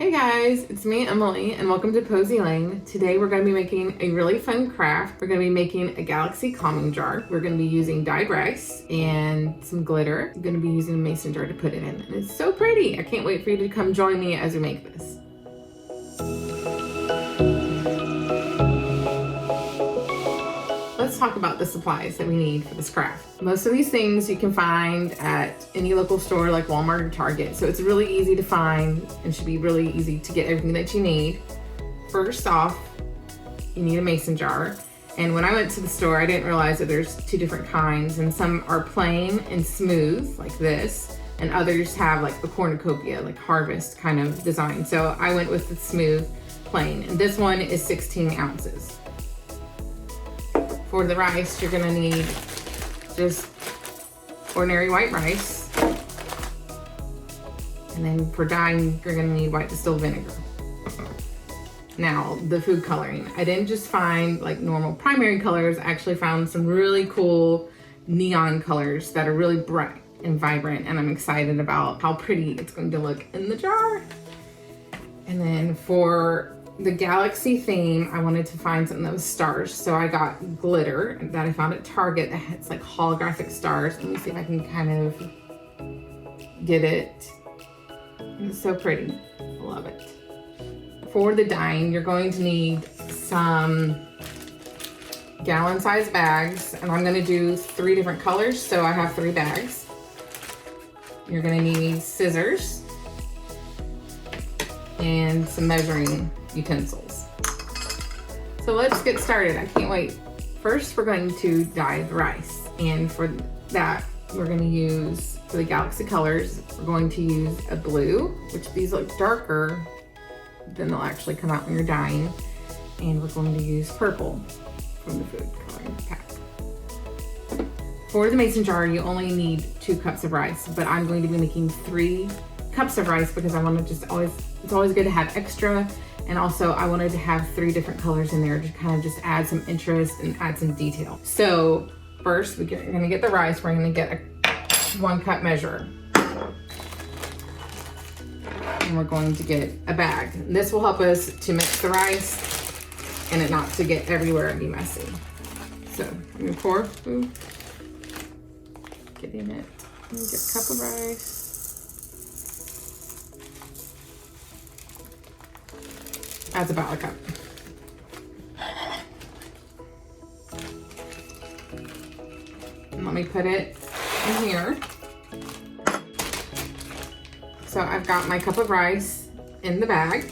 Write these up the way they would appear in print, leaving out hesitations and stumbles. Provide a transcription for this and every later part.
Hey guys, it's me, Emily, and welcome to Posy Lane. Today we're going to be making a really fun craft. We're going to be making a galaxy calming jar. We're going to be using dyed rice and some glitter. I'm going to be using a mason jar to put it in. And it's so pretty. I can't wait for you to come join me as we make this. Let's talk about the supplies that we need for this craft. Most of these things you can find at any local store like Walmart or Target, so it's really easy to find and should be really easy to get everything that you need. First off, you need a mason jar. And when I went to the store, I didn't realize that there's two different kinds, and some are plain and smooth like this, and others have like a cornucopia, like harvest kind of design. So I went with the smooth plain, and this one is 16 ounces. For the rice, you're gonna need just ordinary white rice. And then for dyeing, you're gonna need white distilled vinegar. Now, the food coloring. I didn't just find like normal primary colors, I actually found some really cool neon colors that are really bright and vibrant, and I'm excited about how pretty it's going to look in the jar. And then for the galaxy theme, I wanted to find something that was stars. So I got glitter that I found at Target that has like holographic stars. Let me see if I can kind of get it. It's so pretty. I love it. For the dyeing, you're going to need some gallon-sized bags, and I'm going to do 3 different colors, so I have 3 bags. You're going to need scissors and some measuring utensils. So let's get started. I can't wait. First, we're going to dye the rice, and for that, we're going to use, for the galaxy colors, we're going to use a blue, which these look darker than they'll actually come out when you're dyeing, and we're going to use purple from the food coloring pack. For the mason jar, you only need 2 cups of rice, but I'm going to be making 3 cups of rice because I want to just it's always good to have extra. And also I wanted to have 3 different colors in there to kind of just add some interest and add some detail. So first we're gonna get the rice. We're gonna get a 1 cup measure. And we're going to get a bag. And this will help us to mix the rice and it not to get everywhere and be messy. So I'm gonna pour, get in it. I'm gonna get a cup of rice. That's about a cup. And let me put it in here. So I've got my cup of rice in the bag.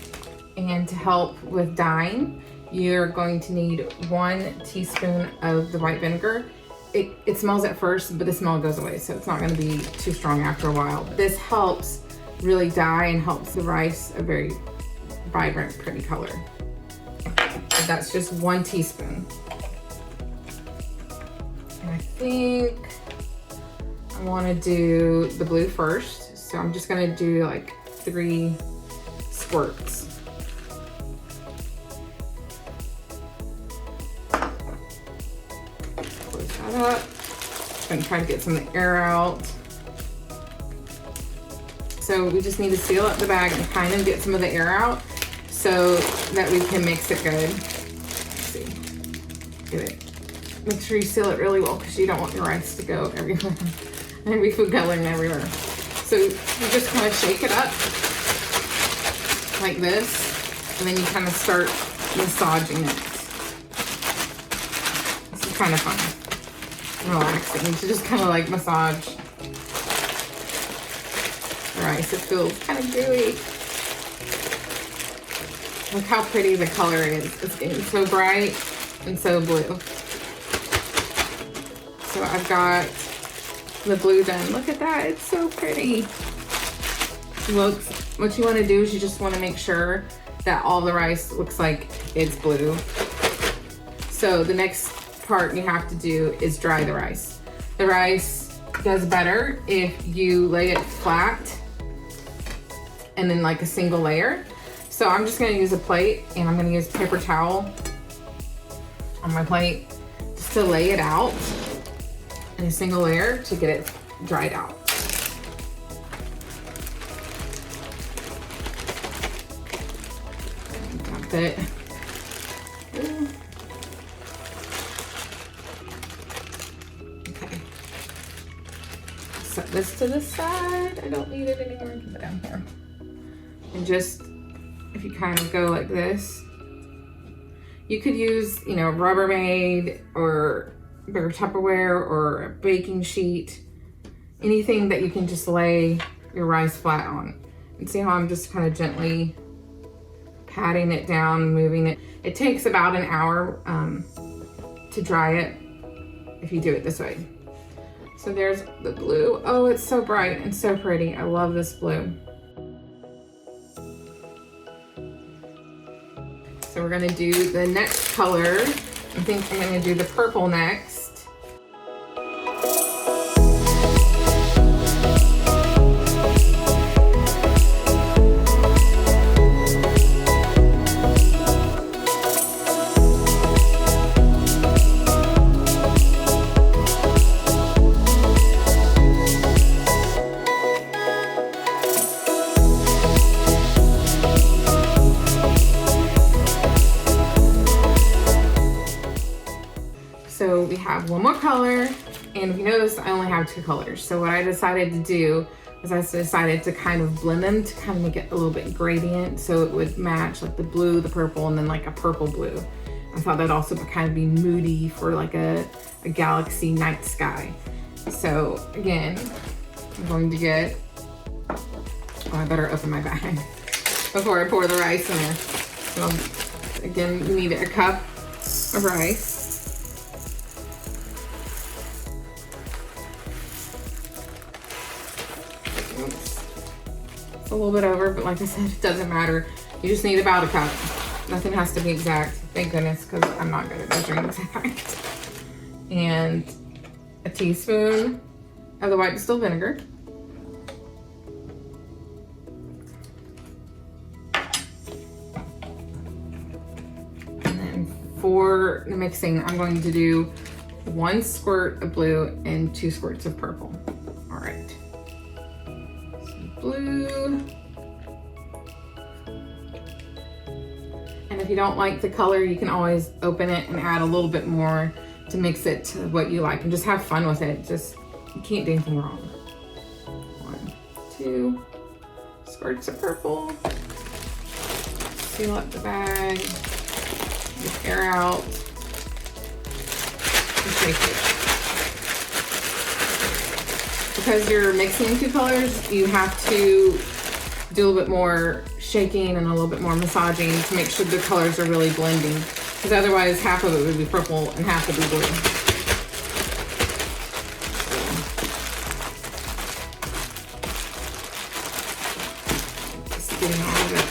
And to help with dyeing, you're going to need 1 teaspoon of the white vinegar. It smells at first, but the smell goes away, so it's not gonna be too strong after a while. This helps really dye and helps the rice a very vibrant, pretty color. That's just 1 teaspoon. And I think I want to do the blue first, so I'm just going to do like 3 squirts. Close that up. I'm going to try to get some of the air out. So we just need to seal up the bag and kind of get some of the air out so that we can mix it good. Let's see, get it. Make sure you seal it really well because you don't want your rice to go everywhere and be food coloring everywhere. So you just kind of shake it up like this, and then you kind of start massaging it. This is kind of fun, relaxing to just kind of like massage the rice. It feels kind of gooey. Look how pretty the color is. It's getting so bright and so blue. So I've got the blue done. Look at that, it's so pretty. What you want to do is you just want to make sure that all the rice looks like it's blue. So the next part you have to do is dry the rice. The rice does better if you lay it flat and then like a single layer. So I'm just gonna use a plate, and I'm gonna use a paper towel on my plate just to lay it out in a single layer to get it dried out. with it. Ooh. Okay. Set this to the side. I don't need it anymore. Keep it down here. And just, if you kind of go like this, you could use, you know, Rubbermaid or bigger Tupperware or a baking sheet, anything that you can just lay your rice flat on. And see how I'm just kind of gently patting it down, moving it. It takes about an hour to dry it if you do it this way. So there's the blue. Oh, it's so bright and so pretty. I love this blue. So we're gonna do the next color. I think I'm gonna do the purple next. So we have one more color, and if you notice, I only have two colors. So what I decided to do is I decided to kind of blend them to kind of make it a little bit gradient, so it would match like the blue, the purple, and then like a purple blue. I thought that'd also kind of be moody for like a galaxy night sky. So again, I'm going to get, oh, I better open my bag before I pour the rice in there. So again, you need a cup of rice. It's a little bit over, but like I said, it doesn't matter. You just need about a cup. Nothing has to be exact. Thank goodness, because I'm not good at measuring exact. And a teaspoon of the white distilled vinegar. And then for the mixing, I'm going to do 1 squirt of blue and 2 squirts of purple. All right. Blue. And if you don't like the color, you can always open it and add a little bit more to mix it to what you like and just have fun with it. Just, you can't do anything wrong. 1, 2 squirts of purple. Seal up the bag. Get air out. And shake it. Because you're mixing 2 colors, you have to do a little bit more shaking and a little bit more massaging to make sure the colors are really blending. Because otherwise, half of it would be purple and half would be blue. Just getting all of it.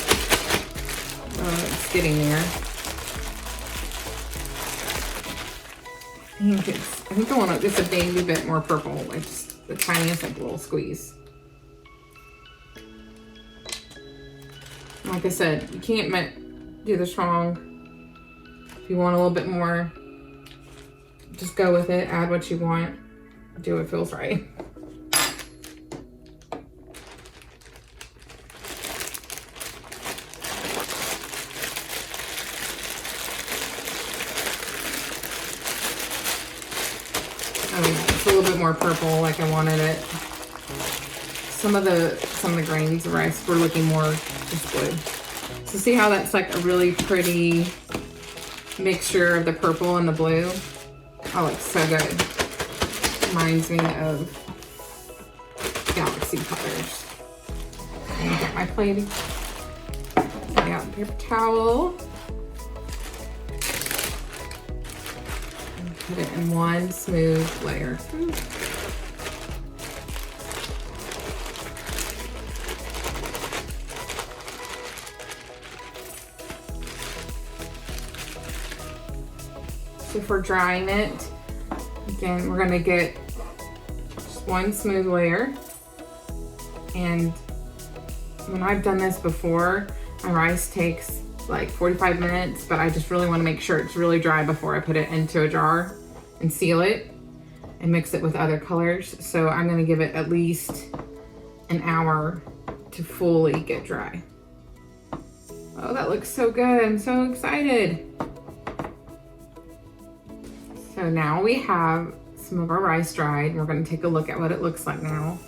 Oh, it's getting there. I think I want just a baby bit more purple, like just the tiniest like little squeeze. Like I said, you can't do this wrong. If you want a little bit more, just go with it, add what you want, do what feels right. Oh yeah, it's a little bit more purple like I wanted it. Some of the grains of rice were looking more just blue. So see how that's like a really pretty mixture of the purple and the blue? Oh, it's so good. Reminds me of galaxy colors. And get my plating. Lay out the paper towel. And put it in one smooth layer. So for drying it, again, we're gonna get just one smooth layer. And when I've done this before, my rice takes like 45 minutes, but I just really wanna make sure it's really dry before I put it into a jar and seal it and mix it with other colors. So I'm gonna give it at least an hour to fully get dry. Oh, that looks so good. I'm so excited. So now we have some of our rice dried. We're gonna take a look at what it looks like now.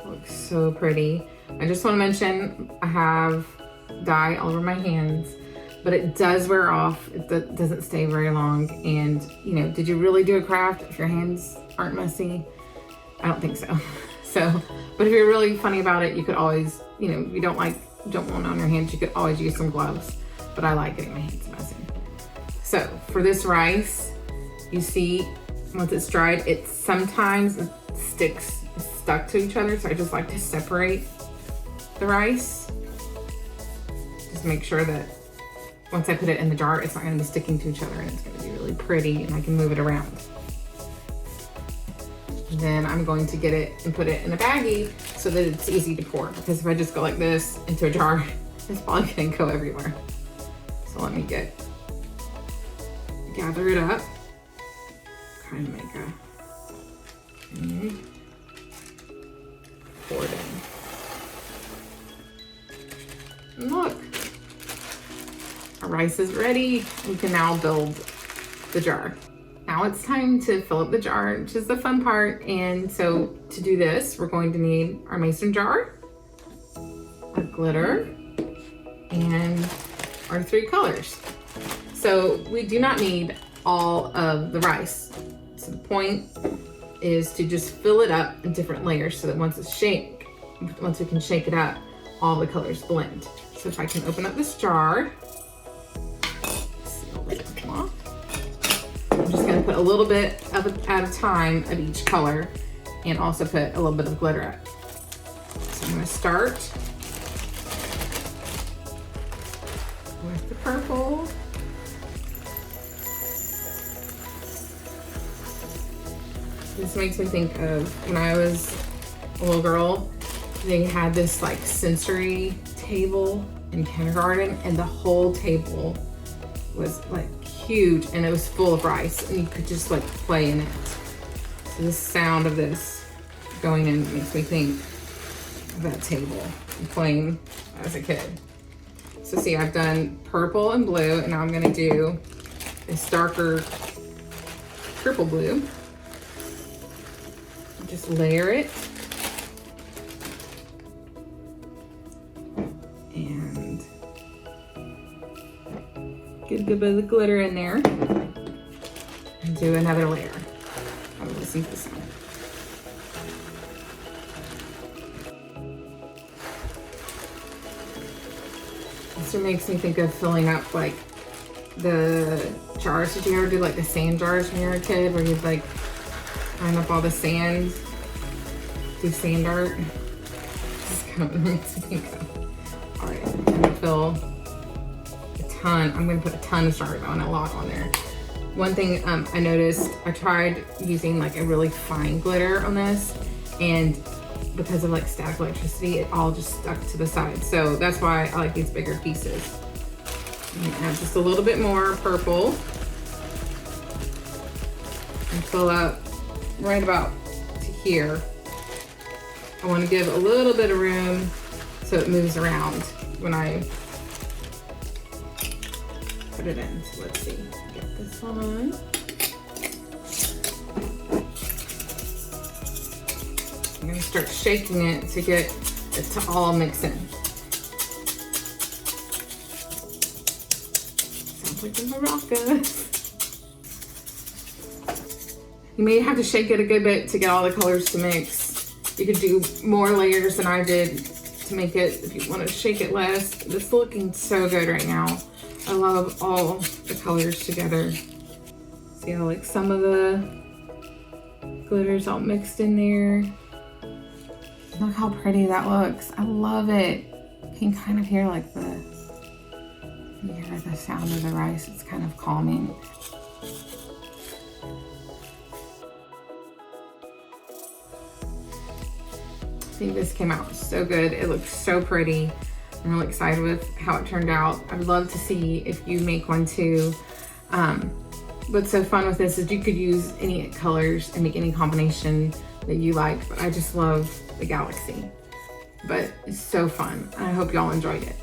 It looks so pretty. I just wanna mention I have dye all over my hands, but it does wear off. It doesn't stay very long. And you know, did you really do a craft if your hands aren't messy? I don't think so. So, but if you're really funny about it, you could always, you know, if you don't want on your hands, you could always use some gloves, but I like getting my hands messy. So for this rice, you see, once it's dried, it sometimes stuck to each other. So I just like to separate the rice. Just make sure that once I put it in the jar, it's not gonna be sticking to each other and it's gonna be really pretty and I can move it around. And then I'm going to get it and put it in a baggie so that it's easy to pour, because if I just go like this into a jar, it's probably gonna go everywhere. So let me gather it up. Kind of make pour it in. And look, our rice is ready. We can now build the jar. Now it's time to fill up the jar, which is the fun part. And so to do this, we're going to need our mason jar, our glitter, and our 3 colors. So we do not need all of the rice. So the point is to just fill it up in different layers so that once we can shake it up, all the colors blend. So if I can open up this jar, I'm just gonna put a little bit at a time of each color and also put a little bit of glitter up. So I'm gonna start with the purple. This makes me think of when I was a little girl, they had this like sensory table in kindergarten, and the whole table was like huge and it was full of rice and you could just like play in it. So the sound of this going in makes me think of that table and playing as a kid. So see, I've done purple and blue, and now I'm gonna do this darker purple blue. Just layer it. And get a good bit of the glitter in there. And do another layer. I'm gonna see this one. This one makes me think of filling up like the jars. Did you ever do like the sand jars when you were a kid, where you'd like climb up all the sand, do sand art? This is kind of what it makes me think of. All right, I'm gonna fill I'm gonna put a ton of starry, but I want a lot on there. One thing I noticed, I tried using like a really fine glitter on this, and because of like static electricity, it all just stuck to the side. So that's why I like these bigger pieces. I'm gonna add just a little bit more purple and fill up right about to here. I want to give a little bit of room so it moves around when I put it in. So let's see, get this on. I'm gonna start shaking it to get it to all mix in. Sounds like a maraca. You may have to shake it a good bit to get all the colors to mix. You could do more layers than I did to make it if you want to shake it less. This is looking so good right now. I love all the colors together. See how like some of the glitter's all mixed in there. Look how pretty that looks. I love it. You can kind of hear like you hear the sound of the rice. It's kind of calming. I think this came out so good. It looks so pretty. I'm really excited with how it turned out. I'd love to see if you make one too. What's so fun with this is you could use any colors and make any combination that you like, but I just love the galaxy. But it's so fun. I hope y'all enjoyed it.